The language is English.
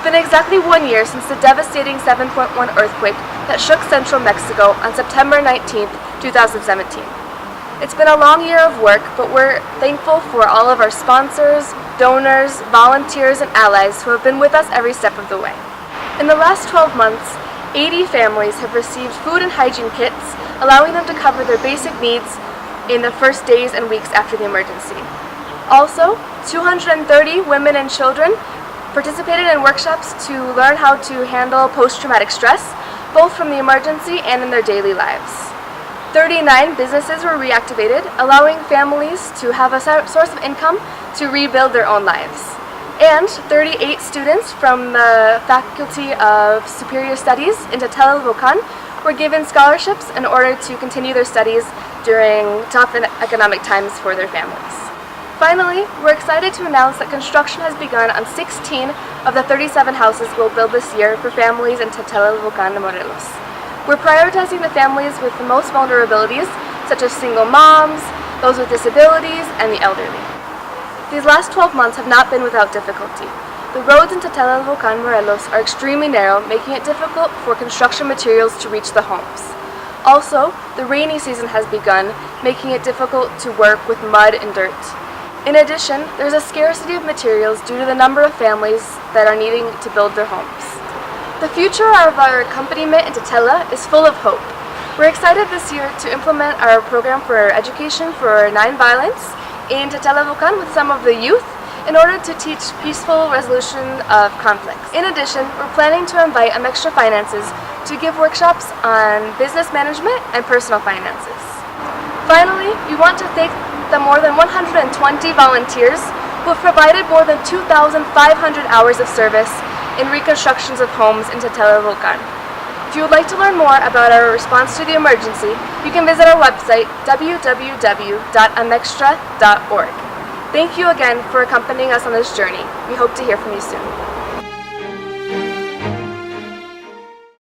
been exactly 1 year since the devastating 7.1 earthquake that shook central Mexico on September 19, 2017. It's been a long year of work, but we're thankful for all of our sponsors, donors, volunteers, and allies who have been with us every step of the way. In the last 12 months, 80 families have received food and hygiene kits, allowing them to cover their basic needs in the first days and weeks after the emergency. Also, 230 women and children participated in workshops to learn how to handle post-traumatic stress, both from the emergency and in their daily lives. 39 businesses were reactivated, allowing families to have a source of income to rebuild their own lives. And 38 students from the Faculty of Superior Studies in Tetela del Volcán were given scholarships in order to continue their studies during tough economic times for their families. Finally, we're excited to announce that construction has begun on 16 of the 37 houses we'll build this year for families in Tetela del Volcán and Morelos. We're prioritizing the families with the most vulnerabilities, such as single moms, those with disabilities, and the elderly. These last 12 months have not been without difficulty. The roads in Tetela del Volcán, Morelos are extremely narrow, making it difficult for construction materials to reach the homes. Also, the rainy season has begun, making it difficult to work with mud and dirt. In addition, there's a scarcity of materials due to the number of families that are needing to build their homes. The future of our accompaniment in Tetela is full of hope. We're excited this year to implement our program for education for nonviolence in Tetela del Volcán with some of the youth in order to teach peaceful resolution of conflicts. In addition, we're planning to invite Amextra finances to give workshops on business management and personal finances. Finally, we want to thank the more than 120 volunteers who have provided more than 2,500 hours of service in reconstructions of homes in Tetela del Volcán. If you would like to learn more about our response to the emergency, you can visit our website www.amextra.org. Thank you again for accompanying us on this journey. We hope to hear from you soon.